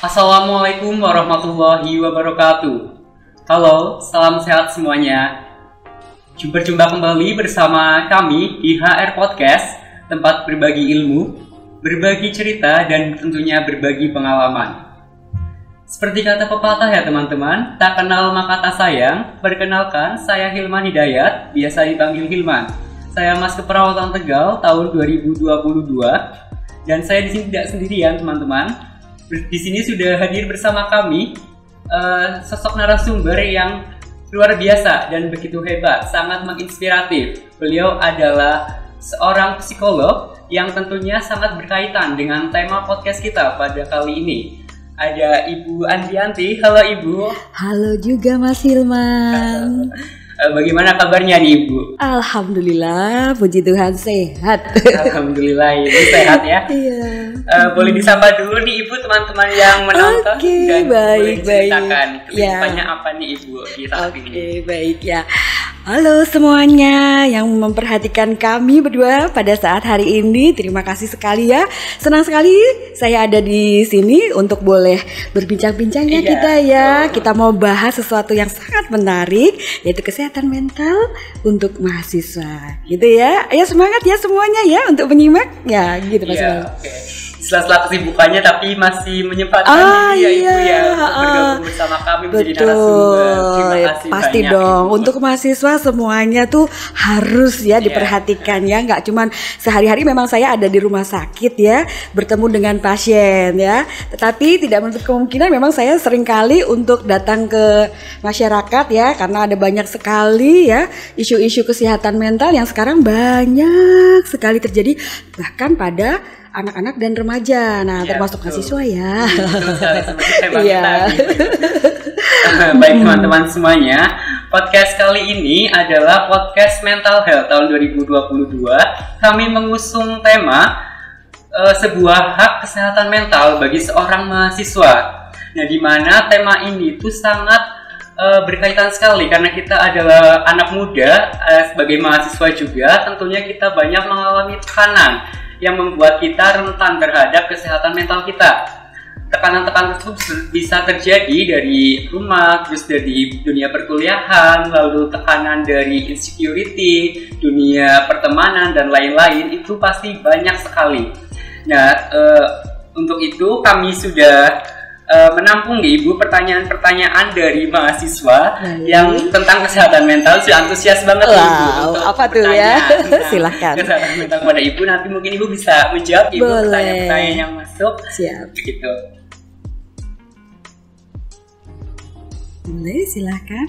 Assalamualaikum warahmatullahi wabarakatuh. Halo, salam sehat semuanya. Berjumpa kembali bersama kami di HR Podcast, tempat berbagi ilmu, berbagi cerita, dan tentunya berbagi pengalaman. Seperti kata pepatah ya teman-teman, tak kenal maka tak sayang. Perkenalkan, saya Hilman Hidayat, biasa dipanggil Hilman. Saya Mas Keperawatan Tegal tahun 2022, dan saya di sini tidak sendirian teman-teman. Di sini sudah hadir bersama kami sosok narasumber yang luar biasa dan begitu hebat, sangat menginspiratif. Beliau adalah seorang psikolog yang tentunya sangat berkaitan dengan tema podcast kita pada kali ini. Ada Ibu Andrianti. Halo Ibu. Halo juga Mas Hilman. Bagaimana kabarnya nih Ibu? Alhamdulillah, puji Tuhan sehat. Alhamdulillah Ibu sehat ya. Iya. Boleh disapa dulu nih Ibu teman-teman yang menonton. Dan boleh diceritakan kehidupannya apa nih Ibu di saat ini. Oke, baik ya. Halo semuanya yang memperhatikan kami berdua pada saat hari ini. Terima kasih sekali ya. Senang sekali saya ada di sini untuk boleh berbincang-bincang ya kita ya. Kita mau bahas sesuatu yang sangat menarik, yaitu kesehatan mental untuk mahasiswa. Gitu ya. Ayo semangat ya semuanya ya untuk menyimak. Ya, gitu Mas. Setelah kesibukannya tapi masih menyempatkan diri ya Ibu ya untuk bergabung bersama kami menjadi narasumber. Terima kasih pasti banyak, dong Ibu. Untuk mahasiswa semuanya tuh harus ya diperhatikan ya, nggak cuman sehari-hari memang saya ada di rumah sakit ya bertemu dengan pasien ya, tetapi tidak menutup kemungkinan memang saya seringkali untuk datang ke masyarakat ya, karena ada banyak sekali ya isu-isu kesehatan mental yang sekarang banyak sekali terjadi bahkan pada anak-anak dan remaja, nah termasuk mahasiswa ya. Betul sekali seperti tema Iya. kita. Baik teman-teman semuanya, podcast kali ini adalah podcast Mental Health tahun 2022. Kami mengusung tema sebuah hak kesehatan mental bagi seorang mahasiswa. Nah, di mana tema ini tuh sangat berkaitan sekali karena kita adalah anak muda, sebagai mahasiswa juga tentunya kita banyak mengalami tekanan yang membuat kita rentan terhadap kesehatan mental kita. Tekanan-tekanan tersebut bisa terjadi dari rumah, terus dari dunia perkuliahan, lalu tekanan dari insecurity, dunia pertemanan, dan lain-lain. Itu pasti banyak sekali. Nah, untuk itu kami sudah menampung nih Ibu pertanyaan-pertanyaan dari mahasiswa yang tentang kesehatan mental. Sudah antusias banget Ibu untuk apa tuh ya? Silahkan. Kesehatan mental pada Ibu, nanti mungkin Ibu bisa menjawab Ibu pertanyaan-pertanyaan yang masuk. Siap. Begitu. Boleh, silahkan.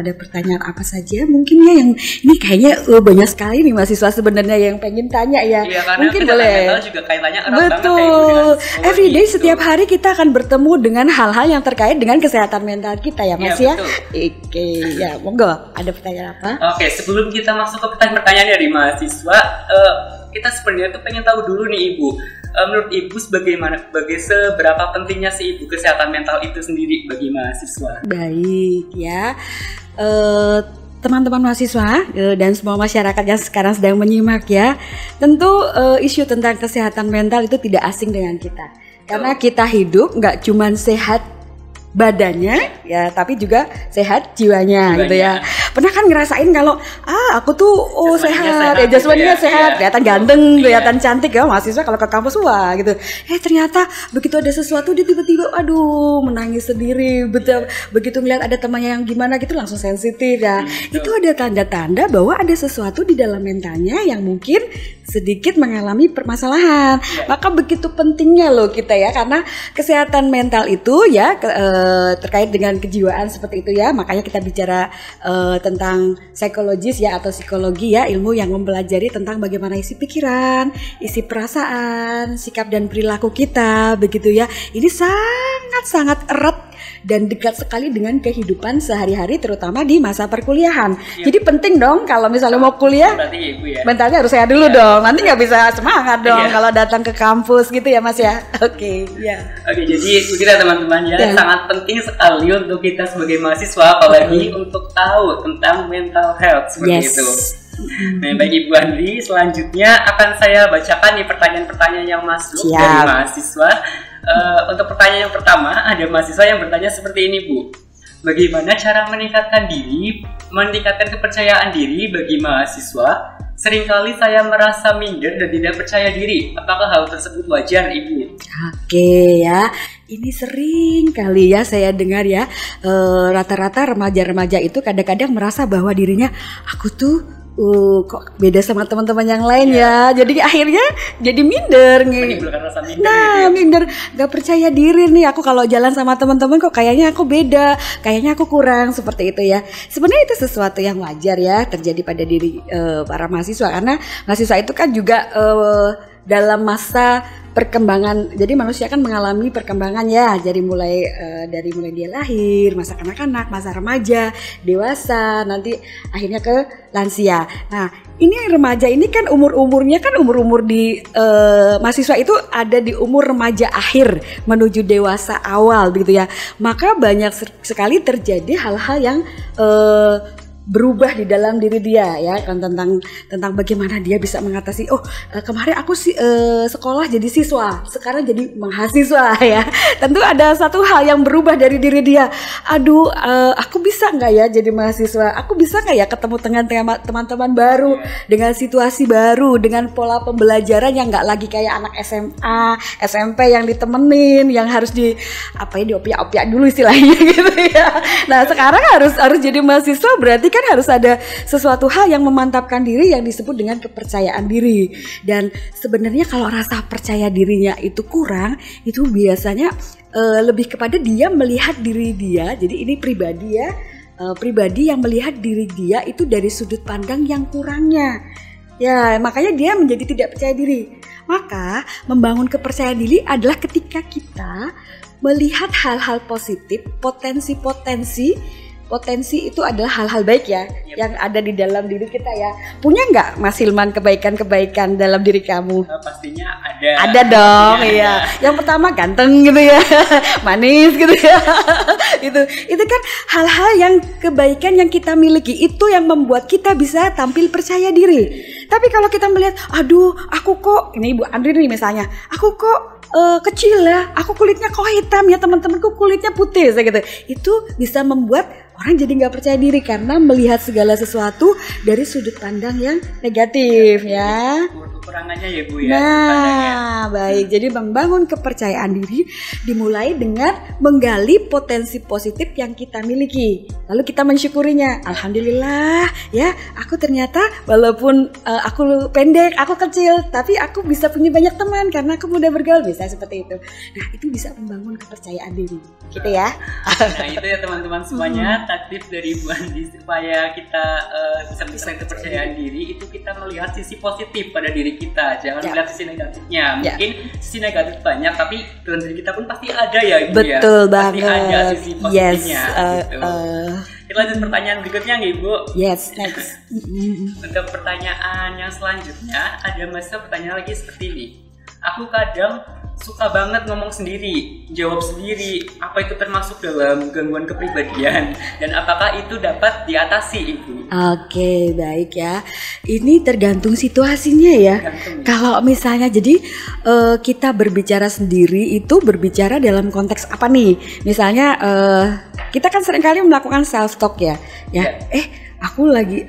Ada pertanyaan apa saja? Mungkin ya yang ini kayaknya banyak sekali nih mahasiswa sebenarnya yang pengen tanya ya. Iya, karena mungkin kesehatan boleh. mental juga kaitannya erat banget Betul. ya, Ibu, dengan psikologi Everyday gitu. setiap hari kita akan bertemu dengan hal-hal yang terkait dengan kesehatan mental kita ya Mas Iya, ya. betul. Oke, ya monggo. Ada pertanyaan apa? Oke, sebelum kita masuk ke pertanyaan dari mahasiswa, kita sebenarnya tuh pengen tahu dulu nih Ibu. Menurut Ibu seberapa pentingnya sih Ibu kesehatan mental itu sendiri bagi mahasiswa? Baik ya. Teman-teman mahasiswa dan semua masyarakat yang sekarang sedang menyimak ya, tentu isu tentang kesehatan mental itu tidak asing dengan kita, karena kita hidup nggak cuman sehat badannya ya, tapi juga sehat jiwanya gitu ya. Pernah kan ngerasain kalau aku tuh sehat ya, jasmaninya sehat, kelihatan ganteng, kelihatan cantik ya mahasiswa kalau ke kampus wah gitu. Ternyata begitu ada sesuatu dia tiba-tiba aduh menangis sendiri, begitu melihat ada temannya yang gimana gitu langsung sensitif ya. Itu ada tanda-tanda bahwa ada sesuatu di dalam mentalnya yang mungkin sedikit mengalami permasalahan. Maka begitu pentingnya loh kita ya, karena kesehatan mental itu ya terkait dengan kejiwaan seperti itu ya. Makanya kita bicara tentang psikologis ya atau psikologi ya, ilmu yang mempelajari tentang bagaimana isi pikiran, isi perasaan, sikap dan perilaku kita begitu ya. Ini sangat-sangat erat dan dekat sekali dengan kehidupan sehari-hari terutama di masa perkuliahan. Jadi penting dong kalau misalnya mau kuliah mentalnya harus sehat dulu dong. Nanti nggak bisa semangat dong kalau datang ke kampus gitu ya Mas ya. Oke, jadi kita teman-teman ya sangat penting sekali untuk kita sebagai mahasiswa, apalagi untuk tahu tentang mental health seperti itu. Nah, bagi Ibu Andri, selanjutnya akan saya bacakan nih pertanyaan-pertanyaan yang masuk dari mahasiswa. Untuk pertanyaan yang pertama, ada mahasiswa yang bertanya seperti ini, Bu. Bagaimana cara meningkatkan kepercayaan diri bagi mahasiswa? Seringkali saya merasa minder dan tidak percaya diri. Apakah hal tersebut wajar, Ibu? Oke ya, ini sering kali ya saya dengar ya, rata-rata remaja-remaja itu kadang-kadang merasa bahwa dirinya aku tuh kok beda sama teman-teman yang lain ya. Jadi akhirnya jadi minder. Menimbulkan rasa minder. Nah, minder, gak percaya diri nih. Aku kalau jalan sama teman-teman kok kayaknya aku beda, kayaknya aku kurang, seperti itu ya. Sebenarnya itu sesuatu yang wajar ya terjadi pada diri para mahasiswa, karena mahasiswa itu kan juga dalam masa perkembangan. Jadi manusia kan mengalami perkembangan ya. Jadi mulai dia lahir, masa kanak-kanak, masa remaja, dewasa, nanti akhirnya ke lansia. Nah, ini remaja ini kan umur-umurnya kan umur-umur di mahasiswa itu ada di umur remaja akhir menuju dewasa awal begitu ya. Maka banyak sekali terjadi hal-hal yang berubah di dalam diri dia ya, kan tentang bagaimana dia bisa mengatasi kemarin aku sekolah jadi siswa, sekarang jadi mahasiswa ya. Tentu ada satu hal yang berubah dari diri dia. Aku bisa nggak ya jadi mahasiswa? Aku bisa nggak ya ketemu dengan teman-teman baru, dengan situasi baru, dengan pola pembelajaran yang nggak lagi kayak anak SMA, SMP yang ditemenin, yang harus diopiak-opiak dulu istilahnya gitu ya. Nah sekarang harus jadi mahasiswa, berarti kan harus ada sesuatu hal yang memantapkan diri yang disebut dengan kepercayaan diri. Dan sebenarnya kalau rasa percaya dirinya itu kurang, itu biasanya lebih kepada dia melihat diri dia. Jadi ini pribadi ya, pribadi yang melihat diri dia itu dari sudut pandang yang kurangnya. Ya, makanya dia menjadi tidak percaya diri. Maka membangun kepercayaan diri adalah ketika kita melihat hal-hal positif, potensi itu adalah hal-hal baik ya, yang ada di dalam diri kita ya. Punya nggak Mas Hilman kebaikan-kebaikan dalam diri kamu? Pastinya ada. Ada dong, iya. Yang pertama ganteng gitu ya, manis gitu ya. Itu kan hal-hal yang kebaikan yang kita miliki, itu yang membuat kita bisa tampil percaya diri. Tapi kalau kita melihat, aku kok, ini Ibu Andri nih misalnya, aku kok kecil ya, aku kulitnya kok hitam ya, teman-temanku kulitnya putih gitu. Itu bisa membuat orang jadi nggak percaya diri karena melihat segala sesuatu dari sudut pandang yang negatif ya. Kekurangannya ya Bu ya. Nah, baik. Jadi membangun kepercayaan diri dimulai dengan menggali potensi positif yang kita miliki. Lalu kita mensyukurinya. Alhamdulillah ya, aku ternyata walaupun aku pendek, aku kecil, tapi aku bisa punya banyak teman karena aku mudah bergaul, bisa seperti itu. Nah, itu bisa membangun kepercayaan diri. Gitu ya. Nah, itu ya teman-teman semuanya, tips dari Bu Andi supaya kita bisa meningkatkan kepercayaan diri, itu kita melihat sisi positif pada diri kita, jangan melihat sisi negatifnya. Mungkin sisi negatif banyak, tapi dalam diri kita pun pasti ada ya Ibu. Betul ya. banget. Pasti ada sisi positifnya. Gitu. Kita lanjut pertanyaan berikutnya nggak Ibu? Yes, next. Untuk pertanyaan yang selanjutnya, ada mahasiswa bertanya lagi seperti ini. Aku kadang suka banget ngomong sendiri, jawab sendiri. Apa itu termasuk dalam gangguan kepribadian? Dan apakah itu dapat diatasi, Ibu? Oke, baik ya. Ini tergantung situasinya ya. Kalau misalnya jadi kita berbicara sendiri itu berbicara dalam konteks apa nih? Misalnya kita kan seringkali melakukan self talk ya. Aku lagi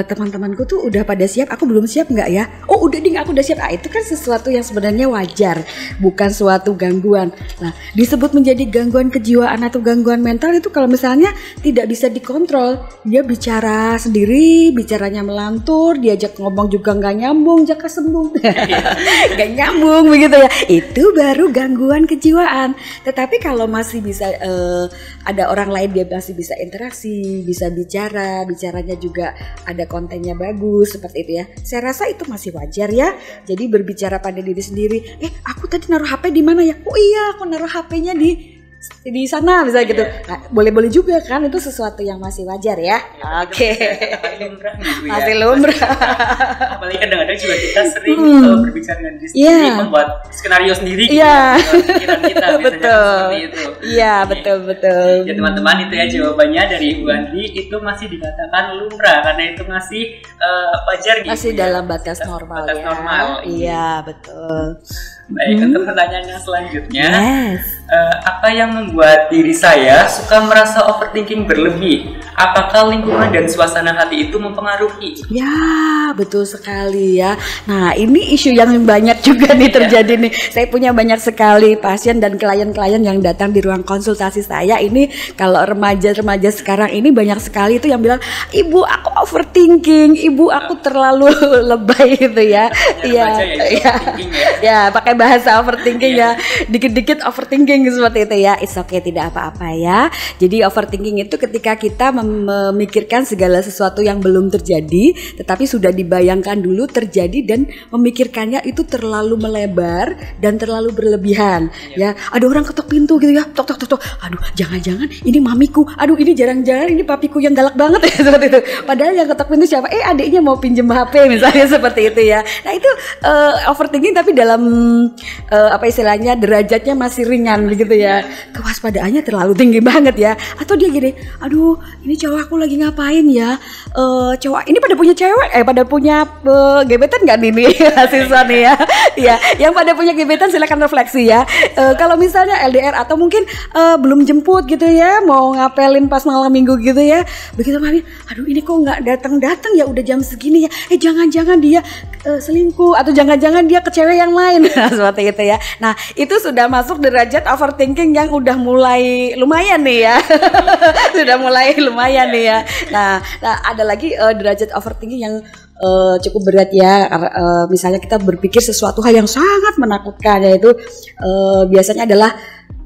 teman-temanku tuh udah pada siap, aku belum siap nggak ya? Oh udah ding, aku udah siap. Itu kan sesuatu yang sebenarnya wajar, bukan suatu gangguan. Nah, disebut menjadi gangguan kejiwaan atau gangguan mental itu kalau misalnya tidak bisa dikontrol. Dia bicara sendiri, bicaranya melantur, diajak ngomong juga nggak nyambung, jaka sembung, nggak nyambung begitu ya. Itu baru gangguan kejiwaan. Tetapi kalau masih bisa ada orang lain, dia masih bisa interaksi, bisa bicaranya juga ada kontennya bagus seperti itu ya. Saya rasa itu masih wajar ya. Jadi berbicara pada diri sendiri. Aku tadi naruh HP di mana ya? Oh iya, aku naruh HP-nya di di sana misalnya gitu. Nah, boleh-boleh juga kan, itu sesuatu yang masih wajar ya. Oke. Lumrah gitu ya. Masih lumrah. Apalagi kadang-kadang juga kita sering berbicara dengan diri sendiri, membuat skenario sendiri gitu. Pikiran kita betul. Seperti itu. Iya, betul. Ya teman-teman, itu ya jawabannya dari Ibu Andi, itu masih dikatakan lumrah karena itu masih wajar gitu. Masih dalam batas normal ya. Iya, betul. Baik, untuk pertanyaan yang selanjutnya, apa yang membuat diri saya suka merasa overthinking berlebih? Apakah lingkungan dan suasana hati itu mempengaruhi? Ya, betul sekali ya. Nah, ini isu yang banyak juga nih terjadi nih. Saya punya banyak sekali pasien dan klien-klien yang datang di ruang konsultasi saya. Ini kalau remaja-remaja sekarang ini banyak sekali itu yang bilang, "Ibu, aku overthinking, ibu aku terlalu lebay," gitu ya. Iya, pakai bahasa overthinking ya. Dikit-dikit overthinking seperti itu ya. It's okay, tidak apa-apa ya. Jadi overthinking itu ketika kita memikirkan segala sesuatu yang belum terjadi, tetapi sudah dibayangkan dulu terjadi dan memikirkannya itu terlalu melebar dan terlalu berlebihan. Ya, ada orang ketok pintu gitu ya. Tok. Aduh, jangan-jangan ini mamiku. Aduh, ini jarang-jarang ini papiku yang galak banget ya seperti itu. Padahal yang ketok pintu siapa? Adiknya mau pinjem HP misalnya seperti itu ya. Nah, itu overthinking tapi dalam istilahnya derajatnya masih ringan begitu ya. Kewaspadaannya terlalu tinggi banget ya. Atau dia gini, aduh ini cowok aku lagi ngapain ya, cowok ini pada punya cewek, pada punya gebetan nggak nih siswa nih ya. Ya, yang pada punya gebetan silakan refleksi ya. Kalau misalnya LDR atau mungkin belum jemput gitu ya, mau ngapelin pas malam minggu gitu ya, begitu mami, aduh ini kok nggak datang ya, udah jam segini ya, jangan-jangan dia selingkuh atau jangan-jangan dia ke cewek yang lain. Seperti itu ya. Nah, itu sudah masuk derajat overthinking yang udah mulai lumayan nih ya. Sudah mulai lumayan nih ya. Nah ada lagi derajat overthinking yang cukup berat ya. Misalnya kita berpikir sesuatu hal yang sangat menakutkan, yaitu biasanya adalah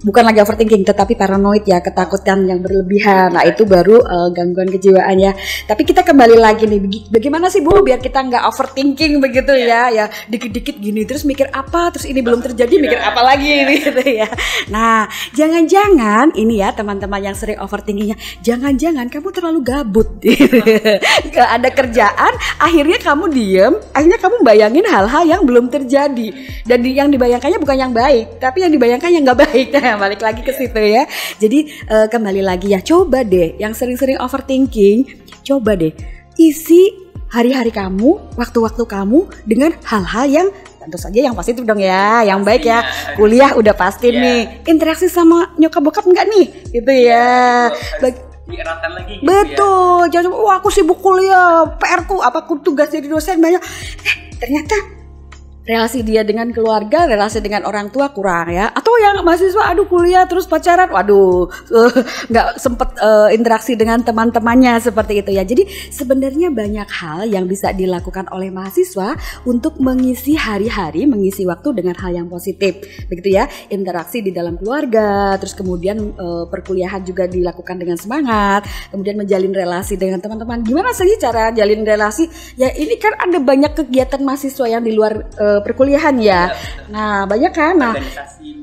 bukan lagi overthinking tetapi paranoid ya, ketakutan yang berlebihan. Nah, itu baru gangguan kejiwaan ya. Tapi kita kembali lagi nih, bagaimana sih Bu biar kita nggak overthinking begitu ya dikit-dikit gini terus mikir apa, terus ini belum terjadi mikir apa lagi gitu ya. Nah, jangan-jangan ini ya teman-teman yang sering overthinkingnya, jangan-jangan kamu terlalu gabut. Gak ada kerjaan, akhirnya kamu diem, akhirnya kamu bayangin hal-hal yang belum terjadi, dan yang dibayangkannya bukan yang baik tapi yang dibayangkan yang nggak baik. Balik lagi ke situ ya. Jadi kembali lagi ya, coba deh yang sering-sering overthinking, coba deh isi hari-hari kamu, waktu-waktu kamu dengan hal-hal yang tentu saja yang positif dong ya, yang baik ya. Kuliah udah pasti nih, interaksi sama nyokap bokap enggak nih, gitu ya. Dieratkan lagi gitu. Betul, jangan aku sibuk kuliah, PR-ku tugas jadi dosen banyak. Ternyata relasi dia dengan keluarga, relasi dengan orang tua kurang ya. Atau yang mahasiswa kuliah terus pacaran, nggak sempet interaksi dengan teman-temannya seperti itu ya. Jadi sebenarnya banyak hal yang bisa dilakukan oleh mahasiswa untuk mengisi hari-hari, mengisi waktu dengan hal yang positif begitu ya. Interaksi di dalam keluarga, terus kemudian perkuliahan juga dilakukan dengan semangat, kemudian menjalin relasi dengan teman-teman. Gimana sih cara jalin relasi? Ya ini kan ada banyak kegiatan mahasiswa yang di luar perkuliahan ya. Nah, banyak kan. Nah,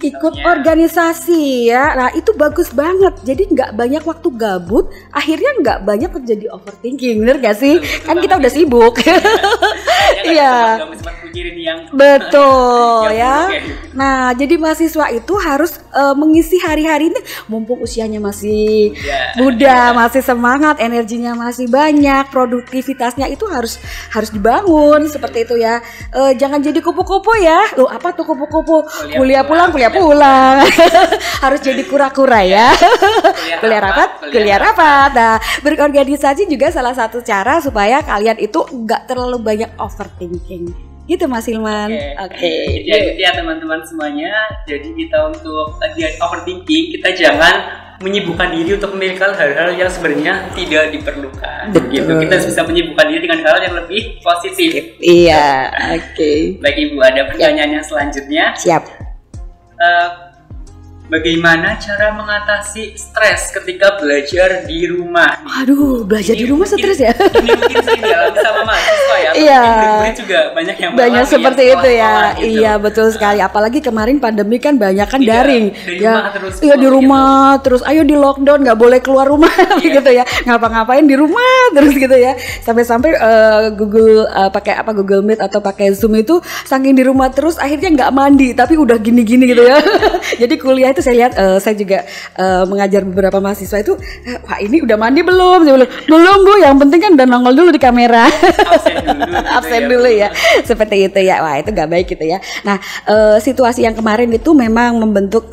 ikut organisasi ya. Nah, itu bagus banget. Jadi nggak banyak waktu gabut, akhirnya nggak banyak terjadi overthinking. Bener gak sih? Betul, kan kita udah sibuk. Iya. Betul ya. Nah, jadi mahasiswa itu harus mengisi hari-hari ini mumpung usianya masih muda, masih semangat, energinya masih banyak, produktivitasnya itu harus dibangun seperti itu ya. Jangan jadi kupu-kupu ya. Apa tuh kupu-kupu? Kuliah pulang. Harus jadi kura-kura ya. Kuliah rapat. Nah, berorganisasi juga salah satu cara supaya kalian itu nggak terlalu banyak overthinking. Gitu Mas Hilman. Oke. Jadi ya teman-teman semuanya, jadi kita untuk overthinking, kita jangan menyibukkan diri untuk memikirkan hal-hal yang sebenarnya tidak diperlukan. Begitu. Kita bisa menyibukkan diri dengan hal yang lebih positif. Iya, oke. Baik Ibu, ada pertanyaan yang selanjutnya. Siap. bagaimana cara mengatasi stres ketika belajar di rumah? Aduh, belajar di rumah stres ya? Ini mungkin sering dialami sama mahasiswa ya. Iya. Murid juga banyak yang banyak seperti ya, itu ya. gitu. Iya, betul sekali. Apalagi kemarin pandemi kan banyak kan daring. Dari Ya, rumah terus. iya di rumah terus. Ayo di lockdown, nggak boleh keluar rumah gitu ya. Ngapa-ngapain di rumah terus gitu ya. Sampai-sampai Google pakai Google Meet atau pakai Zoom itu saking di rumah terus akhirnya nggak mandi tapi udah gini-gini gitu ya. Jadi kuliah itu saya lihat saya juga mengajar beberapa mahasiswa itu, wah ini udah mandi belum? Saya bilang, belum Bu, yang penting kan udah nongol dulu di kamera. Absen dulu ya. Seperti itu ya. Wah itu nggak baik gitu ya. Nah situasi yang kemarin itu memang membentuk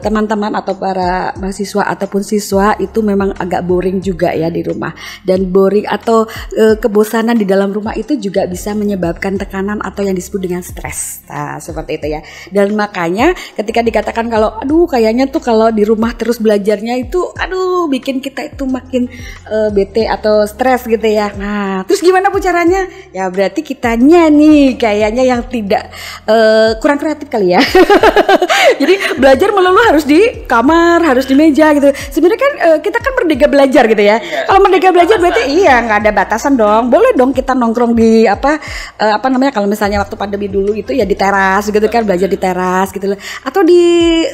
teman-teman atau para mahasiswa ataupun siswa itu memang agak boring juga ya di rumah. Dan boring atau kebosanan di dalam rumah itu juga bisa menyebabkan tekanan atau yang disebut dengan stres. Nah seperti itu ya. Dan makanya ketika dikatakan kalau aduh kayaknya tuh kalau di rumah terus belajarnya itu aduh bikin kita itu makin bete atau stres gitu ya. Nah terus gimana Bu caranya? Ya berarti kitanya nih kayaknya yang tidak kurang kreatif kali ya. Jadi belajar melulu harus di kamar, harus di meja gitu. Sebenarnya kan kita kan merdeka belajar gitu ya. Kalau merdeka belajar berarti iya nggak ada batasan dong. Boleh dong kita nongkrong di apa namanya kalau misalnya waktu pandemi dulu itu ya di teras gitu kan, belajar di teras gitu loh. Atau di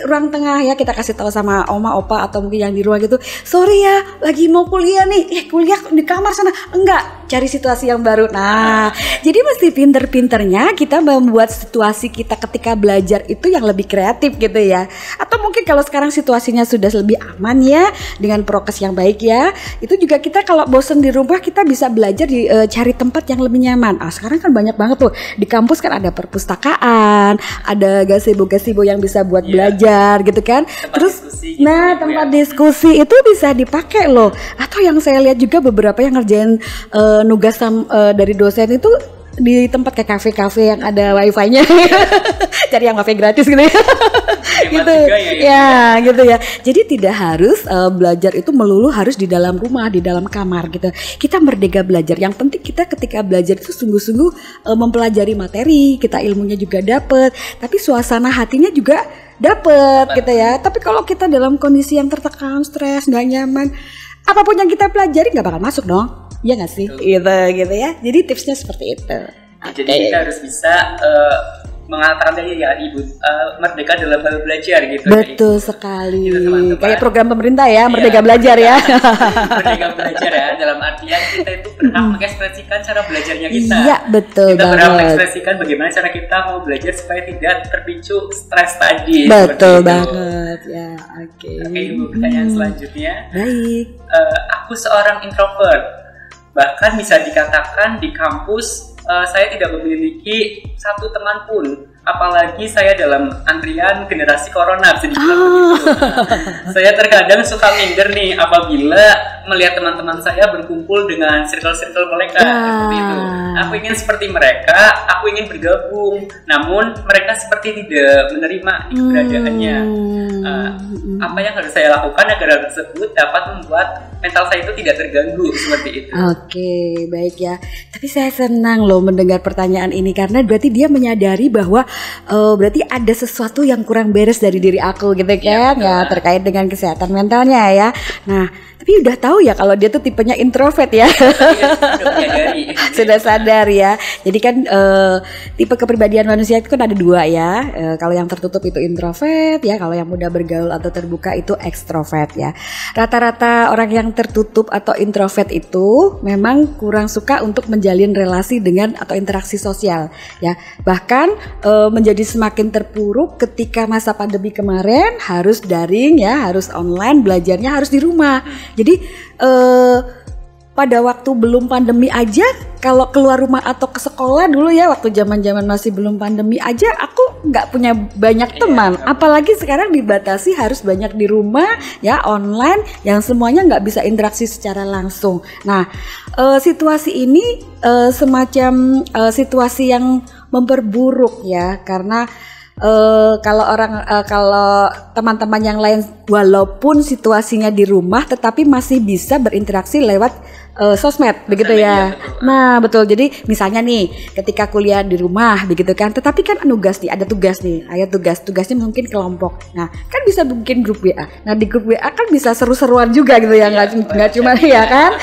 ruang tengah ya, kita kasih tahu sama oma opa atau mungkin yang di ruang gitu, sorry ya lagi mau kuliah nih, kuliah di kamar sana. Enggak, cari situasi yang baru. Nah jadi mesti pinter-pinternya kita membuat situasi kita ketika belajar itu yang lebih kreatif gitu ya. Atau mungkin kalau sekarang situasinya sudah lebih aman ya dengan prokes yang baik ya, itu juga kita kalau bosen di rumah kita bisa belajar di cari tempat yang lebih nyaman. Sekarang kan banyak banget tuh di kampus kan ada perpustakaan, ada gazebo yang bisa buat belajar gitu kan. Terus diskusi, tempat diskusi itu bisa dipakai loh. Atau yang saya lihat juga beberapa yang ngerjain nugas dari dosen itu di tempat kayak kafe-kafe yang ada wifi-nya. Cari yang wifi gratis gitu ya. Gitu ya gitu ya. Jadi tidak harus belajar itu melulu harus di dalam rumah, di dalam kamar gitu. Kita merdeka belajar. Yang penting kita ketika belajar itu sungguh-sungguh mempelajari materi, kita ilmunya juga dapet, tapi suasana hatinya juga dapet gitu ya. Tapi kalau kita dalam kondisi yang tertekan, stres, nggak nyaman, apapun yang kita pelajari nggak bakal masuk dong. Iya nggak sih? Gitu ya. Jadi tipsnya seperti itu. Jadi kita harus bisa mengatakan tadi ya Ibu, merdeka dalam hal belajar gitu. Betul sekali. Gitu, kayak program pemerintah ya, Merdeka Belajar ya. Merdeka belajar ya, dalam artian kita itu berhak mengekspresikan cara belajarnya kita. Iya betul kita banget. berhak mengekspresikan bagaimana cara kita mau belajar supaya tidak terpicu stres tadi. Betul banget ya. Oke, Ibu, pertanyaan selanjutnya. Baik. Aku seorang introvert. Bahkan bisa dikatakan di kampus saya tidak memiliki satu teman pun, apalagi saya dalam antrian generasi corona bisa dibilang begitu. Saya terkadang suka minder nih apabila melihat teman-teman saya berkumpul dengan circle-circle mereka seperti itu. Aku ingin seperti mereka, aku ingin bergabung, namun mereka seperti tidak menerima keberadaannya. Apa yang harus saya lakukan agar hal tersebut dapat membuat mental saya itu tidak terganggu seperti itu? Oke, baik ya. Tapi saya senang loh mendengar pertanyaan ini karena berarti dia menyadari bahwa berarti ada sesuatu yang kurang beres dari diri aku gitu kan ya terkait dengan kesehatan mentalnya ya. Nah, tapi udah tahu ya kalau dia tuh tipenya introvert ya. Sudah sadar ya. Jadi kan tipe kepribadian manusia itu kan ada dua ya. Kalau yang tertutup itu introvert ya, kalau yang mudah bergaul atau terbuka itu ekstrovert ya. Rata-rata orang yang tertutup atau introvert itu memang kurang suka untuk menjalin relasi dengan atau interaksi sosial ya. Bahkan menjadi semakin terpuruk ketika masa pandemi kemarin harus daring ya, harus online, belajarnya harus di rumah. Jadi pada waktu belum pandemi aja kalau keluar rumah atau ke sekolah dulu ya waktu zaman-zaman masih belum pandemi aja aku nggak punya banyak teman, apalagi sekarang dibatasi harus banyak di rumah ya online yang semuanya nggak bisa interaksi secara langsung. Nah situasi ini semacam situasi yang memperburuk ya karena kalau teman-teman yang lain walaupun situasinya di rumah tetapi masih bisa berinteraksi lewat sosmed begitu ya. Nah betul, jadi misalnya nih ketika kuliah di rumah begitu kan, tetapi kan ada tugasnya mungkin kelompok. Nah kan bisa bikin grup WA. Nah di grup WA kan bisa seru-seruan juga gitu ya, nggak cuma ya kan,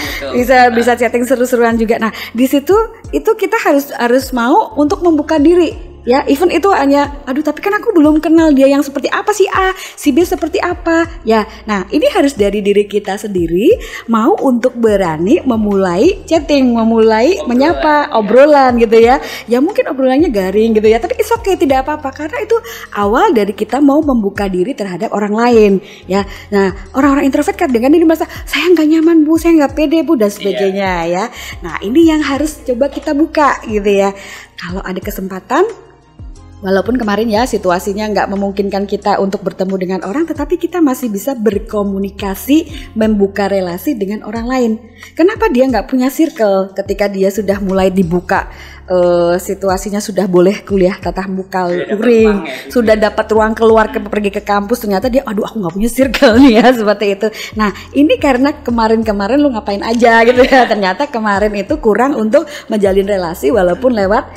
bisa chatting seru-seruan juga. Nah di situ itu kita harus mau untuk membuka diri. Ya, even itu hanya, aduh tapi kan aku belum kenal dia yang seperti apa, si A, si B seperti apa. Ya, nah ini harus dari diri kita sendiri mau untuk berani memulai chatting, memulai menyapa, obrolan gitu ya. Ya mungkin obrolannya garing gitu ya, tapi it's okay, tidak apa-apa karena itu awal dari kita mau membuka diri terhadap orang lain. Ya, nah orang-orang introvert kan dengan ini merasa saya nggak nyaman bu, saya nggak pede bu dan sebagainya ya. Nah ini yang harus coba kita buka gitu ya. Kalau ada kesempatan. Walaupun kemarin ya situasinya nggak memungkinkan kita untuk bertemu dengan orang, tetapi kita masih bisa berkomunikasi, membuka relasi dengan orang lain. Kenapa dia nggak punya circle ketika dia sudah mulai dibuka situasinya, sudah boleh kuliah tatap muka luring, sudah dapat ruang keluar pergi ke kampus, ternyata dia aduh aku nggak punya circle nih ya seperti itu. Nah ini karena kemarin lu ngapain aja gitu ya, ternyata kemarin itu kurang untuk menjalin relasi walaupun lewat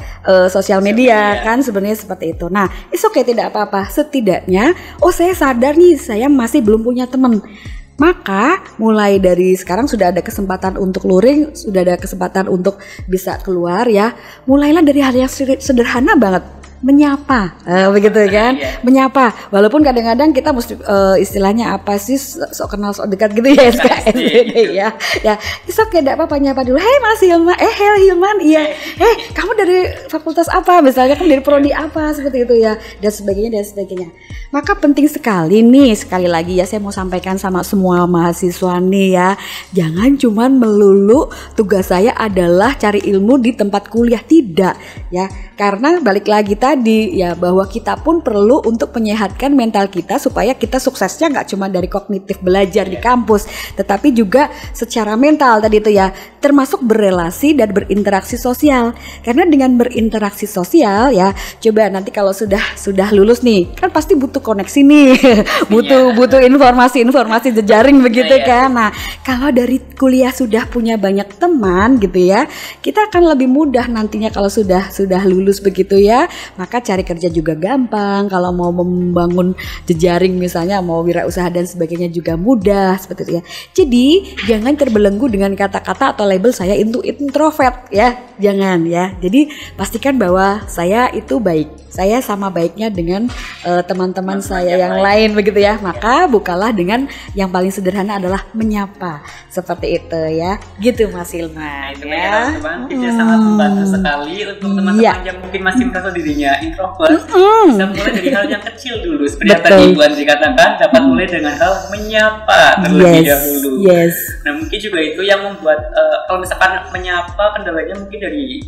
sosial media kan sebenarnya seperti itu. Nah it's okay, tidak apa-apa, setidaknya saya sadar nih saya masih belum punya teman. Maka mulai dari sekarang sudah ada kesempatan untuk luring, sudah ada kesempatan untuk bisa keluar ya. Mulailah dari hal yang sederhana banget. Menyapa, begitu kan? Menyapa, walaupun kadang-kadang kita mesti istilahnya apa sih sok kenal sok dekat gitu ya SKS ya. Ya, isok ya tidak apa-apa nyapa dulu. Hey Mas Hilman, Hilman, iya. Kamu dari fakultas apa? Misalnya kamu dari prodi apa seperti itu ya, dan sebagainya. Maka penting sekali lagi ya saya mau sampaikan sama semua mahasiswa nih ya. Jangan cuman melulu tugas saya adalah cari ilmu di tempat kuliah, tidak ya. Karena balik lagi tadi ya bahwa kita pun perlu untuk menyehatkan mental kita supaya kita suksesnya nggak cuma dari kognitif belajar di kampus, tetapi juga secara mental tadi itu ya, termasuk berrelasi dan berinteraksi sosial. Karena dengan berinteraksi sosial ya, coba nanti kalau sudah lulus nih, kan pasti butuh koneksi nih, butuh informasi jejaring begitu kan. Nah kalau dari kuliah sudah punya banyak teman gitu ya, kita akan lebih mudah nantinya kalau sudah lulus begitu ya, maka cari kerja juga gampang. Kalau mau membangun jejaring misalnya mau wirausaha dan sebagainya juga mudah seperti itu ya. Jadi jangan terbelenggu dengan kata-kata atau label saya itu introvert ya, jangan ya. Jadi pastikan bahwa saya itu baik, saya sama baiknya dengan teman-teman saya yang lain begitu ya. Maka bukalah dengan yang paling sederhana adalah menyapa seperti itu ya, gitu Mas Hilman. Nah, itu ya teman-teman, itu sangat membantu sekali untuk teman-teman yang mungkin masih merasa dirinya introvert. Bisa mulai dari hal yang kecil dulu. Seperti yang tadi Bu Andri katakan, dapat mulai dengan hal menyapa terlebih dahulu. Nah mungkin juga itu yang membuat kalau misalkan menyapa kendalanya mungkin dari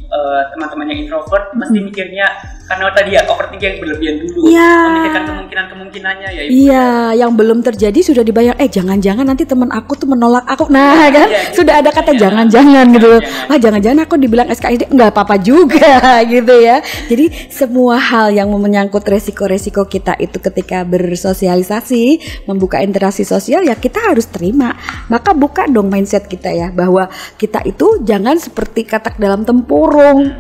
teman-teman yang introvert pasti mikirnya karena tadi ya overthinking yang berlebihan dulu, memikirkan kemungkinannya ya Ibu. Iya, yang belum terjadi sudah dibayang. Jangan-jangan nanti teman aku tuh menolak aku. Nah kan sudah ada kata jangan-jangan gitu. Jangan-jangan aku dibilang SKSD, nggak apa-apa juga gitu ya. Jadi semua hal yang menyangkut resiko-resiko kita itu ketika bersosialisasi, membuka interaksi sosial ya kita harus terima. Maka buka dong mindset kita ya, bahwa kita itu jangan seperti katak dalam tempurung.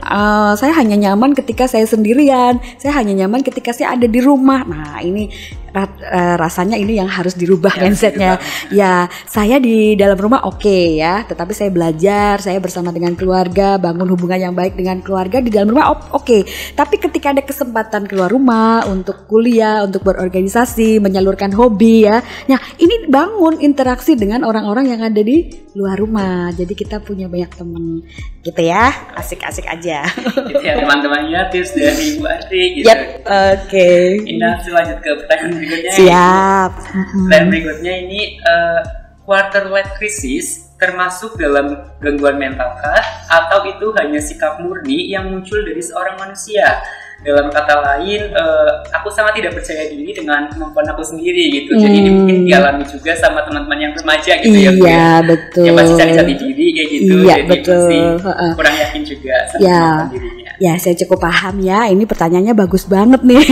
Saya hanya nyaman ketika saya sendirian, saya hanya nyaman ketika saya ada di rumah. Nah ini rasanya ini yang harus dirubah mindsetnya. Ya saya di dalam rumah oke ya, tetapi saya belajar, saya bersama dengan keluarga, bangun hubungan yang baik dengan keluarga di dalam rumah oke. Tapi ketika ada kesempatan keluar rumah untuk kuliah, untuk berorganisasi, menyalurkan hobi ya, nah ini bangun interaksi dengan orang-orang yang ada di luar rumah. Jadi kita punya banyak teman gitu ya, asik-asik aja. Gitu ya teman-teman ya, tips dari Ibu Andri gitu. Oke. Indah, lanjut ke pertanyaan berikutnya. Siap. Dan berikutnya ini quarter life crisis termasuk dalam gangguan mental kah, atau itu hanya sikap murni yang muncul dari seorang manusia? Dalam kata lain, aku sangat tidak percaya diri dengan kemampuan aku sendiri gitu. Jadi ini mungkin dialami juga sama teman-teman yang remaja gitu ya. Iya betul. Yang masih cari-cari diri kayak gitu. Iya jadi betul. masih kurang yakin juga sama kemampuan dirinya. Ya, saya cukup paham ya. Ini pertanyaannya bagus banget nih.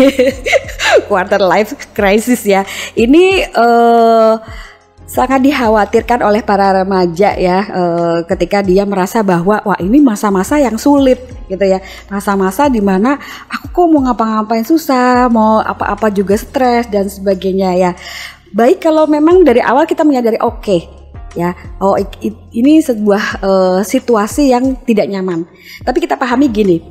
Quarter life crisis ya. Ini sangat dikhawatirkan oleh para remaja ya, ketika dia merasa bahwa wah ini masa-masa yang sulit gitu ya, masa-masa dimana aku kok mau ngapa-ngapain susah, mau apa-apa juga stres dan sebagainya ya. Baik kalau memang dari awal kita menyadari ya, ini sebuah situasi yang tidak nyaman. Tapi kita pahami gini,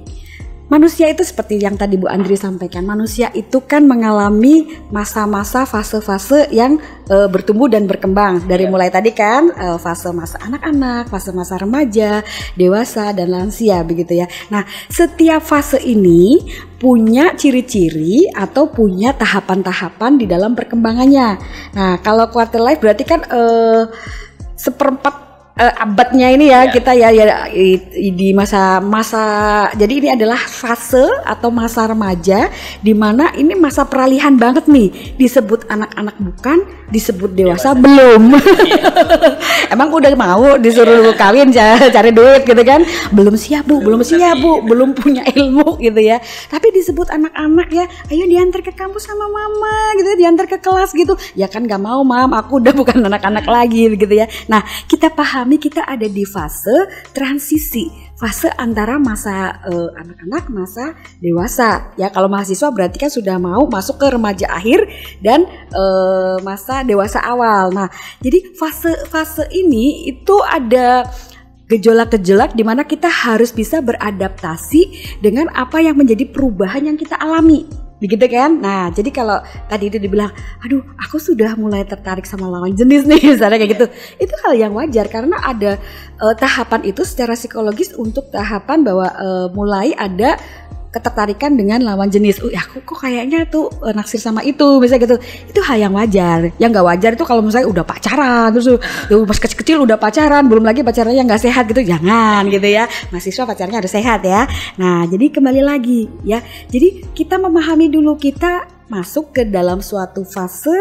manusia itu seperti yang tadi Bu Andri sampaikan, manusia itu kan mengalami masa-masa fase-fase yang bertumbuh dan berkembang. Dari mulai tadi kan fase masa anak-anak, fase masa remaja, dewasa dan lansia begitu ya. Nah, setiap fase ini punya ciri-ciri atau punya tahapan-tahapan di dalam perkembangannya. Nah, kalau quarter life berarti kan seperempat abadnya ini ya, kita ya di masa jadi ini adalah fase atau masa remaja di mana ini masa peralihan banget nih, disebut anak-anak bukan, disebut dewasa belum. Emang udah mau disuruh kawin cari duit gitu kan, belum siap bu, belum punya ilmu gitu ya, tapi disebut anak-anak ya, ayo diantar ke kampus sama mama gitu, diantar ke kelas gitu ya kan, gak mau mam, aku udah bukan anak-anak lagi gitu ya. Nah, kita paham kita ada di fase transisi, fase antara masa anak-anak, masa dewasa ya. Kalau mahasiswa berarti kan sudah mau masuk ke remaja akhir dan masa dewasa awal. Nah, jadi fase ini itu ada gejolak-gejolak di mana kita harus bisa beradaptasi dengan apa yang menjadi perubahan yang kita alami. Begitu kan? Nah, jadi kalau tadi itu dibilang, aduh aku sudah mulai tertarik sama lawan jenis nih, misalnya kayak gitu, itu hal yang wajar karena ada tahapan itu secara psikologis untuk tahapan bahwa mulai ada ketertarikan dengan lawan jenis. Aku kok kayaknya tuh naksir sama itu, misalnya gitu. Itu hal yang wajar. Yang nggak wajar itu kalau misalnya udah pacaran, terus pas kecil-kecil udah pacaran, belum lagi pacarannya nggak sehat gitu, jangan gitu ya. Mahasiswa pacarnya harus sehat ya. Nah, jadi kembali lagi ya. Jadi kita memahami dulu kita masuk ke dalam suatu fase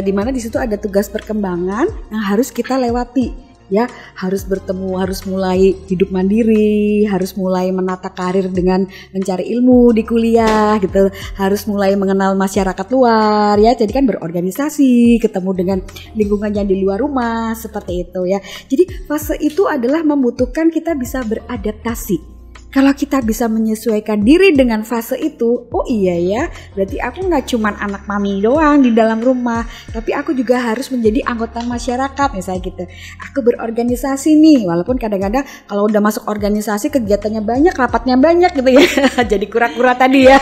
di mana di situ ada tugas perkembangan yang harus kita lewati. Ya, harus bertemu, harus mulai hidup mandiri, harus mulai menata karir dengan mencari ilmu di kuliah gitu, harus mulai mengenal masyarakat luar ya, jadi kan berorganisasi, ketemu dengan lingkungan yang di luar rumah seperti itu ya. Jadi fase itu adalah membutuhkan kita bisa beradaptasi. Kalau kita bisa menyesuaikan diri dengan fase itu, oh iya ya, berarti aku nggak cuman anak mami doang di dalam rumah, tapi aku juga harus menjadi anggota masyarakat misalnya gitu. Aku berorganisasi nih, walaupun kadang-kadang kalau udah masuk organisasi kegiatannya banyak, rapatnya banyak gitu ya, jadi kura-kura tadi ya.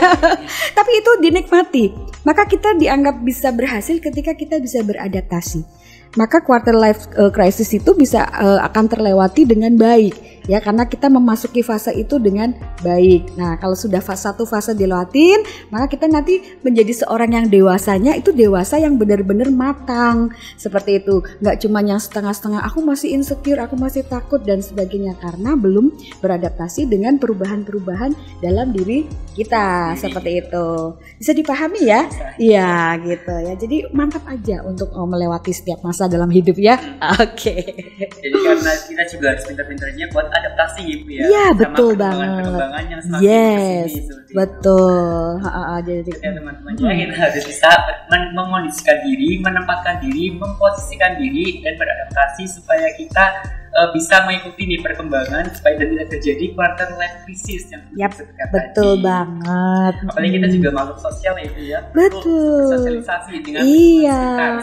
Tapi itu dinikmati, maka kita dianggap bisa berhasil ketika kita bisa beradaptasi. Maka quarter life crisis itu bisa akan terlewati dengan baik ya, karena kita memasuki fase itu dengan baik. Nah, kalau sudah satu fase dilewatin, maka kita nanti menjadi seorang yang dewasanya itu dewasa yang benar-benar matang seperti itu. Nggak cuma yang setengah-setengah, aku masih insecure, aku masih takut dan sebagainya, karena belum beradaptasi dengan perubahan-perubahan dalam diri kita seperti itu. Bisa dipahami ya? Iya gitu ya. Jadi mantap aja untuk melewati setiap masa dalam hidup ya. Oke. Jadi karena kita juga harus pintar-pintarnya buat adaptasi gitu ya. Iya, betul banget. Perkembangan yang semakin yes, betul. Jadi teman-teman kita harus bisa mengkondisikan diri, menempatkan diri, memposisikan diri dan beradaptasi supaya kita bisa mengikuti nih perkembangan supaya tidak terjadi quarter life crisis yang betul tadi. Banget. Apalagi kita juga makhluk sosial ya, ya. Betul. Sosialisasi dengan sekitar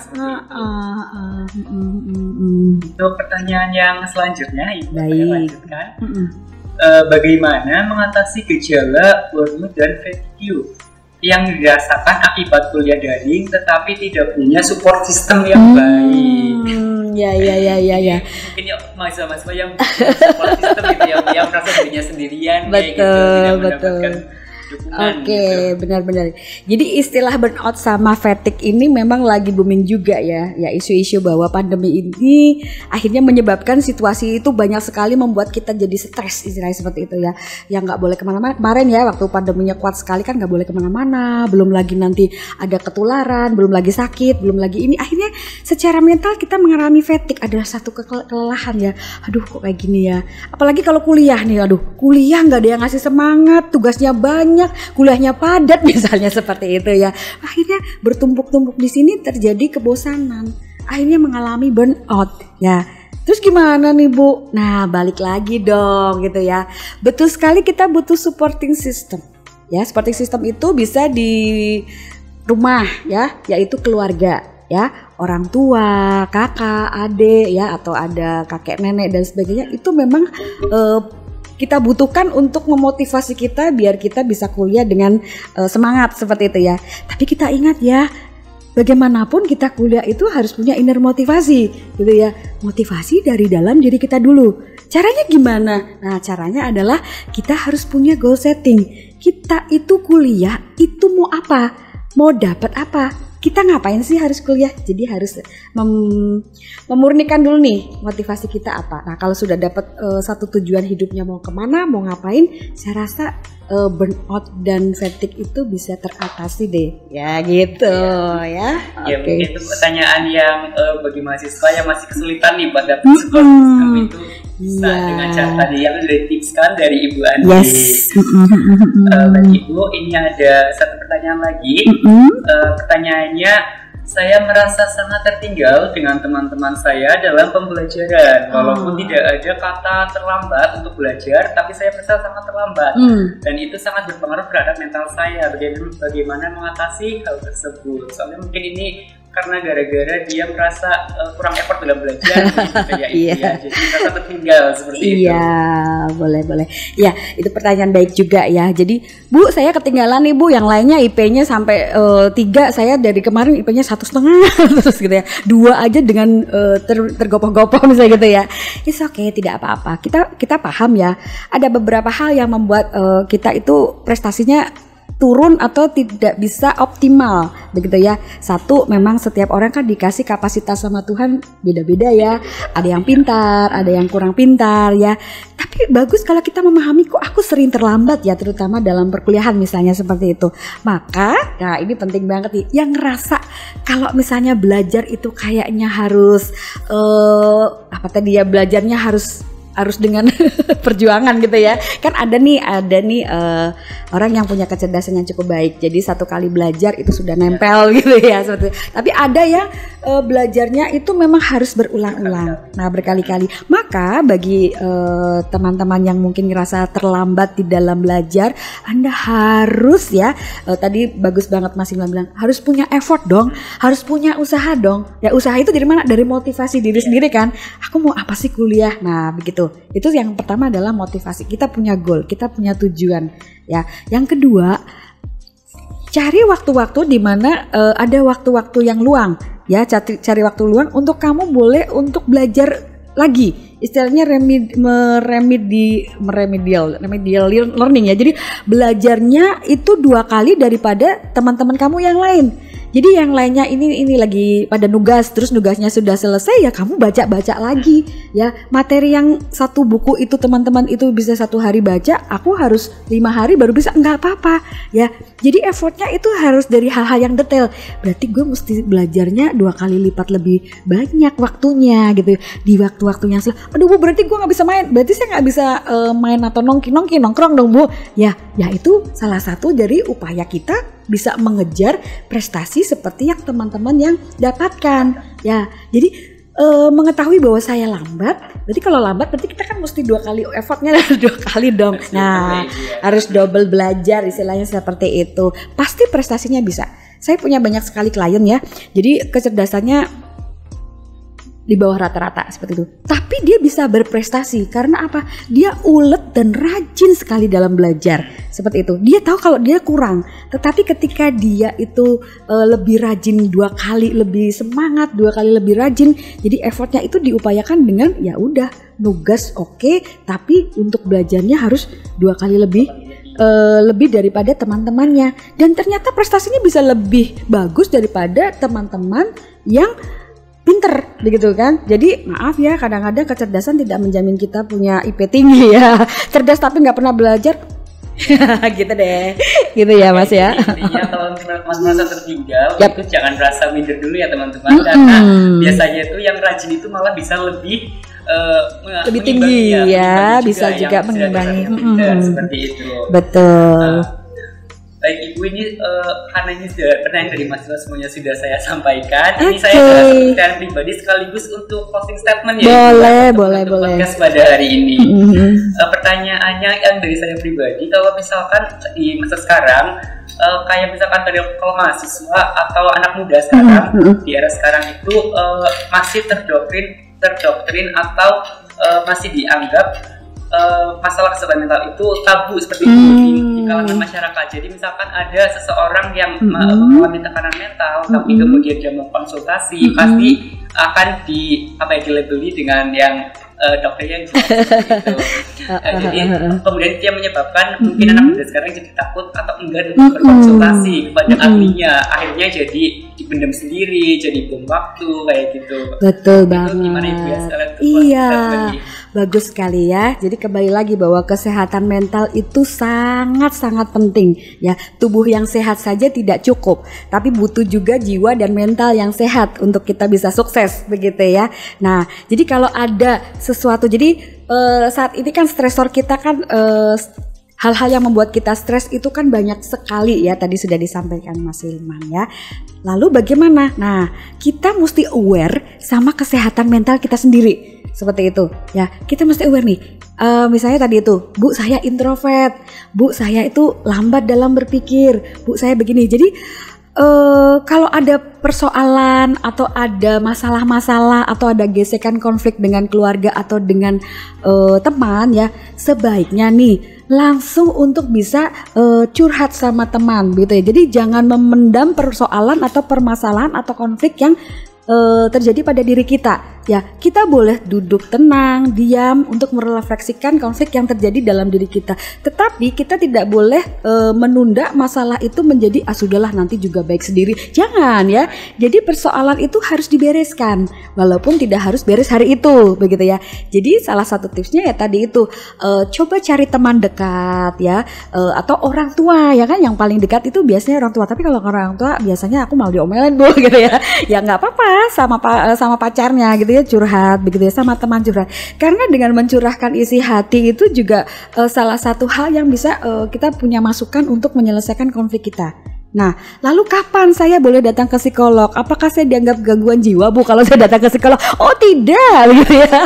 Itu pertanyaan yang selanjutnya, Ibu. Baik. Lanjutkan. Bagaimana mengatasi gejala burnout dan fatigue yang dirasakan akibat kuliah daring tetapi tidak punya support system yang baik? Ya. Mungkin ya mahasiswa yang support system gitu ya, yang merasa dirinya sendirian betul, kayak gitu, tidak betul. mendapatkan dukungan Oke, gitu. benar-benar. Jadi istilah burnout sama fatigue ini memang lagi booming juga ya. Ya, isu-isu bahwa pandemi ini akhirnya menyebabkan situasi itu banyak sekali membuat kita jadi stres, istilahnya seperti itu ya. Yang nggak boleh kemana-mana. Kemarin ya waktu pandeminya kuat sekali kan nggak boleh kemana-mana. Belum lagi nanti ada ketularan, belum lagi sakit, belum lagi ini. Akhirnya secara mental kita mengalami fatigue. Ada satu kelelahan ya. Aduh kok kayak gini ya. Apalagi kalau kuliah nih, aduh kuliah nggak ada yang ngasih semangat, tugasnya banyak, kuliahnya padat misalnya seperti itu ya. Akhirnya bertumpuk-tumpuk di sini terjadi kebosanan. Akhirnya mengalami burnout ya. Terus gimana nih Bu? Nah balik lagi dong gitu ya. Betul sekali kita butuh supporting system. Ya, supporting system itu bisa di rumah ya, yaitu keluarga ya, orang tua, kakak, adik ya, atau ada kakek nenek dan sebagainya. Itu memang kita butuhkan untuk memotivasi kita biar kita bisa kuliah dengan semangat seperti itu ya. Tapi kita ingat ya, bagaimanapun kita kuliah itu harus punya inner motivasi gitu ya. Motivasi dari dalam diri kita dulu. Caranya gimana? Nah, caranya adalah kita harus punya goal setting. Kita itu kuliah itu mau apa? Mau dapat apa? Kita ngapain sih harus kuliah? Jadi harus memurnikan dulu nih motivasi kita apa. Nah kalau sudah dapat satu tujuan hidupnya mau kemana, mau ngapain, saya rasa burnout dan fatigue itu bisa teratasi deh. Ya gitu ya. Ya Oke. mungkin itu pertanyaan yang bagi mahasiswa yang masih kesulitan nih buat dapat support system itu bisa dengan cara tadi yang sudah ditipskan dari Ibu Andi. Yes. Bagi Ibu ini ada satu pertanyaan lagi. Pertanyaannya, saya merasa sangat tertinggal dengan teman-teman saya dalam pembelajaran. Walaupun tidak ada kata terlambat untuk belajar, tapi saya merasa sangat terlambat. Dan itu sangat berpengaruh terhadap mental saya. Bagaimana mengatasi hal tersebut? Soalnya mungkin ini karena gara-gara dia merasa kurang effort dalam belajar kayak itu ya, jadi merasa tertinggal seperti itu. Iya, boleh. Ya, itu pertanyaan baik juga ya. Jadi, Bu, saya ketinggalan nih Bu, yang lainnya IP-nya sampai 3, saya dari kemarin IP-nya 1,5 terus gitu ya. 2 aja dengan tergopoh-gopoh misalnya gitu ya. It's okay, tidak apa-apa. Kita paham ya. Ada beberapa hal yang membuat kita itu prestasinya turun atau tidak bisa optimal begitu ya. Satu, memang setiap orang kan dikasih kapasitas sama Tuhan beda-beda ya. Ada yang pintar, ada yang kurang pintar ya. Tapi bagus kalau kita memahami kok aku sering terlambat ya, terutama dalam perkuliahan misalnya seperti itu. Maka, nah ini penting banget nih, yang ngerasa kalau misalnya belajar itu kayaknya harus belajarnya harus dengan perjuangan gitu ya. Kan ada nih orang yang punya kecerdasan yang cukup baik. Jadi satu kali belajar itu sudah nempel gitu ya seperti itu. Tapi ada yang belajarnya itu memang harus berulang-ulang. Nah, berkali-kali. Maka bagi teman-teman yang mungkin ngerasa terlambat di dalam belajar, Anda harus ya, tadi bagus banget Mas Imam bilang, harus punya effort dong, harus punya usaha dong. Ya usaha itu dari mana? Dari motivasi diri sendiri kan. Aku mau apa sih kuliah? Nah, begitu. Itu yang pertama adalah motivasi. Kita punya goal, kita punya tujuan ya. Yang kedua, cari waktu-waktu di mana ada waktu-waktu yang luang ya. Cari waktu luang untuk kamu boleh untuk belajar lagi. Istilahnya remedial learning ya. Jadi belajarnya itu 2 kali daripada teman-teman kamu yang lain. Jadi yang lainnya ini lagi pada nugas, terus nugasnya sudah selesai ya kamu baca lagi ya. Materi yang satu buku itu teman-teman itu bisa 1 hari baca, aku harus 5 hari baru bisa, nggak apa-apa ya. Jadi effortnya itu harus dari hal-hal yang detail. Berarti gue mesti belajarnya 2 kali lipat lebih banyak waktunya gitu. Di waktu-waktu yang aduh Bu, berarti gue nggak bisa main. Berarti saya nggak bisa main atau nongkrong dong Bu. Ya itu salah satu dari upaya kita bisa mengejar prestasi seperti yang teman-teman yang dapatkan ya. Jadi mengetahui bahwa saya lambat, berarti kalau lambat berarti kita kan mesti 2 kali effortnya 2 kali dong. Nah harus double belajar istilahnya seperti itu. Pasti prestasinya bisa. Saya punya banyak sekali klien ya, jadi kecerdasannya di bawah rata-rata seperti itu. Tapi dia bisa berprestasi karena apa? Dia ulet dan rajin sekali dalam belajar. Seperti itu. Dia tahu kalau dia kurang. Tetapi ketika dia itu lebih rajin 2 kali lebih semangat, 2 kali lebih rajin, jadi effortnya itu diupayakan dengan ya udah nugas oke, tapi untuk belajarnya harus 2 kali lebih lebih daripada teman-temannya, dan ternyata prestasinya bisa lebih bagus daripada teman-teman yang pinter begitu kan. Jadi maaf ya, kadang-kadang kecerdasan tidak menjamin kita punya IP tinggi ya. Cerdas tapi nggak pernah belajar gitu deh, gitu ya Mas ya. Intinya kalau teman-teman merasa tertinggal, itu jangan merasa minder dulu ya teman-teman, karena biasanya itu yang rajin itu malah bisa lebih tinggi ya, bisa juga mengimbangi. Seperti itu. Betul. Baik Ibu, ini karena ini pertanyaan dari mahasiswa semuanya sudah saya sampaikan. Ini saya adalah pertanyaan pribadi sekaligus untuk closing statement ya. Boleh. Podcast pada hari ini. Pertanyaannya yang dari saya pribadi, kalau misalkan di masa sekarang, kayak misalkan dari kalau mahasiswa atau anak muda sekarang di era sekarang itu masih terdoktrin atau masih dianggap masalah kesehatan mental itu tabu seperti itu di kalangan masyarakat. Jadi misalkan ada seseorang yang mengalami tekanan mental, tapi kemudian dia mau konsultasi, pasti akan dilabeli dengan yang dokternya gitu. Jadi kemudian dia menyebabkan mungkin anak muda sekarang jadi takut atau enggan untuk berkonsultasi kepada ahlinya, akhirnya jadi dipendam sendiri, jadi bom waktu kayak gitu. Betul banget. Gimana Ibu ya? Iya. Bagus sekali ya. Jadi kembali lagi bahwa kesehatan mental itu sangat-sangat penting ya. Tubuh yang sehat saja tidak cukup, tapi butuh juga jiwa dan mental yang sehat untuk kita bisa sukses begitu ya. Nah, jadi kalau ada sesuatu, jadi saat ini kan stresor kita kan hal-hal yang membuat kita stres itu kan banyak sekali ya, tadi sudah disampaikan Mas Hilman ya. Lalu bagaimana? Nah, kita mesti aware sama kesehatan mental kita sendiri. Seperti itu ya, kita mesti aware nih. Misalnya tadi itu, Bu saya introvert, Bu saya itu lambat dalam berpikir, Bu saya begini. Jadi kalau ada persoalan atau ada masalah-masalah atau ada gesekan konflik dengan keluarga atau dengan teman ya, sebaiknya nih langsung untuk bisa curhat sama teman gitu ya. Jadi jangan memendam persoalan atau permasalahan atau konflik yang terjadi pada diri kita ya. Kita boleh duduk tenang, diam untuk merefleksikan konflik yang terjadi dalam diri kita, tetapi kita tidak boleh menunda masalah itu menjadi sudahlah nanti juga baik sendiri. Jangan ya. Jadi persoalan itu harus dibereskan walaupun tidak harus beres hari itu begitu ya. Jadi salah satu tipsnya ya tadi itu, coba cari teman dekat ya, atau orang tua ya kan, yang paling dekat itu biasanya orang tua. Tapi kalau orang tua biasanya aku malah diomelin Bu gitu ya. Ya nggak apa-apa, sama pacarnya gitu ya, curhat begitu ya, sama teman curhat. Karena dengan mencurahkan isi hati itu juga salah satu hal yang bisa kita punya masukan untuk menyelesaikan konflik kita. Nah, lalu kapan saya boleh datang ke psikolog? Apakah saya dianggap gangguan jiwa Bu kalau saya datang ke psikolog? Oh tidak gitu ya.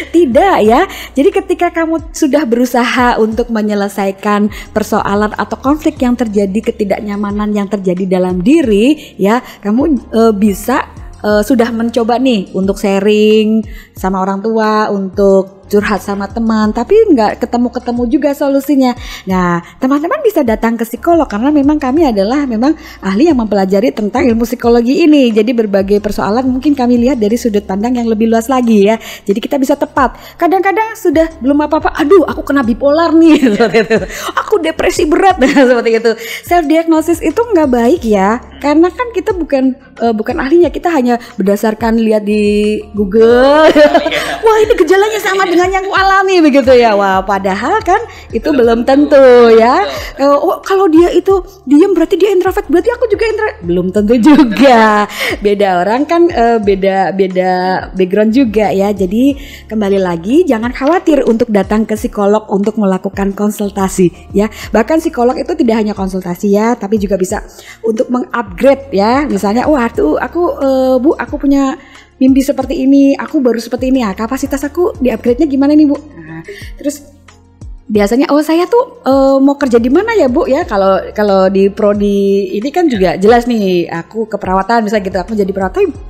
Tidak ya. Jadi ketika kamu sudah berusaha untuk menyelesaikan persoalan atau konflik yang terjadi, ketidaknyamanan yang terjadi dalam diri ya, kamu bisa sudah mencoba nih untuk sharing sama orang tua, untuk curhat sama teman, tapi nggak ketemu juga solusinya. Nah, teman-teman bisa datang ke psikolog karena memang kami adalah memang ahli yang mempelajari tentang ilmu psikologi ini. Jadi berbagai persoalan mungkin kami lihat dari sudut pandang yang lebih luas lagi ya. Jadi kita bisa tepat. Kadang-kadang sudah belum apa-apa, aduh aku kena bipolar nih, seperti itu. Aku depresi berat, seperti itu. Self diagnosis itu nggak baik ya, karena kan kita bukan ahlinya, kita hanya berdasarkan lihat di Google. Wah ini gejalanya sama dengan yang aku alami begitu ya. Wah padahal kan itu belum tentu ya. Oh kalau dia itu diam berarti dia introvert, berarti aku juga introvert. Belum tentu juga. Beda orang kan beda background juga ya. Jadi kembali lagi jangan khawatir untuk datang ke psikolog untuk melakukan konsultasi ya. Bahkan psikolog itu tidak hanya konsultasi ya, tapi juga bisa untuk mengupgrade ya. Misalnya tuh Bu aku punya mimpi seperti ini, aku baru seperti ini ya, kapasitas aku di upgrade-nya gimana nih Bu? Nah, terus biasanya saya tuh mau kerja di mana ya Bu ya, kalau di prodi ini kan juga jelas nih aku keperawatan misalnya gitu, aku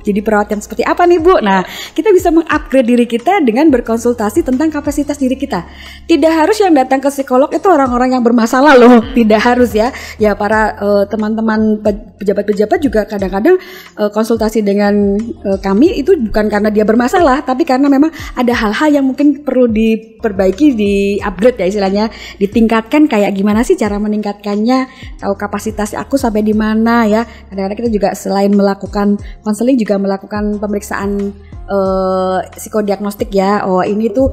jadi perawat yang seperti apa nih Bu. Nah kita bisa mengupgrade diri kita dengan berkonsultasi tentang kapasitas diri kita. Tidak harus yang datang ke psikolog itu orang-orang yang bermasalah loh, tidak harus ya. Ya para teman-teman pejabat-pejabat juga kadang-kadang konsultasi dengan kami itu bukan karena dia bermasalah, tapi karena memang ada hal-hal yang mungkin perlu diperbaiki, di upgrade ya istilahnya ditingkatkan. Kayak gimana sih cara meningkatkannya, tahu kapasitas aku sampai di mana ya. Kadang-kadang kita juga selain melakukan konseling juga melakukan pemeriksaan psikodiagnostik ya. Oh ini tuh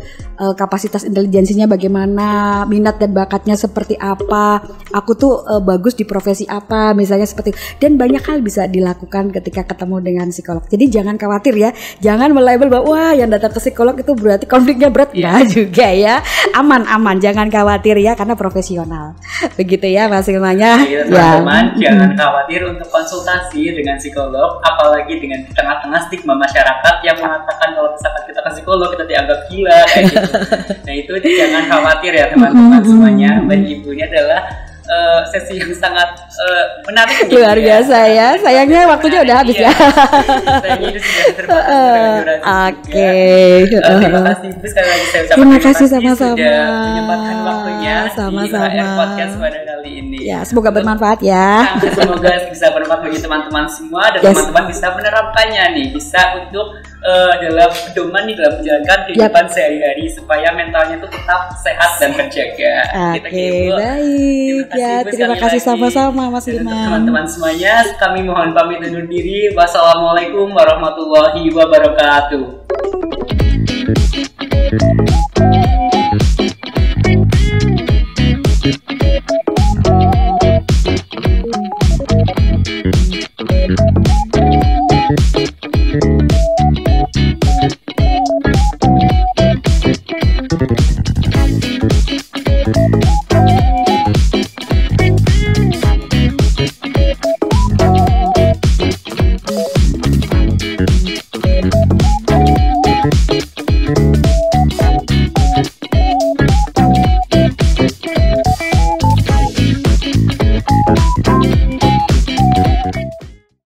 kapasitas intelijensinya bagaimana, minat dan bakatnya seperti apa, aku tuh bagus di profesi apa misalnya seperti itu. Dan banyak hal bisa dilakukan ketika ketemu dengan psikolog. Jadi jangan khawatir ya, jangan melabel bahwa wah yang datang ke psikolog itu berarti konfliknya berat. Nah juga ya, aman, jangan khawatir ya karena profesional. Begitu ya Mas Ilmanya. Ya, teman-teman jangan khawatir untuk konsultasi dengan psikolog, apalagi dengan di tengah-tengah stigma masyarakat yang mengatakan kalau misalkan kita ke psikolog kita dianggap gila kayak gitu. Nah itu jangan khawatir ya teman-teman semuanya. Bagi Ibu ini adalah sesi yang sangat menarik luar biasa ya. Sayangnya waktunya udah habis ya. Sayangnya itu sudah terbatas. Oke. Terima kasih Ibu sekali lagi saya ucapkan terima kasih sama-sama sudah menyempatkan waktunya sama-sama di podcast pada kali ini. Ya, semoga bermanfaat ya. Semoga bisa bermanfaat bagi teman-teman semua dan teman-teman bisa menerapkannya nih, bisa untuk dalam pedoman nih dalam menjalankan kehidupan sehari-hari supaya mentalnya itu tetap sehat dan terjaga. Oke, baik ya. Terima kasih sama-sama Mas Ilman. Teman-teman semuanya, kami mohon pamit undur diri. Wassalamualaikum warahmatullahi wabarakatuh.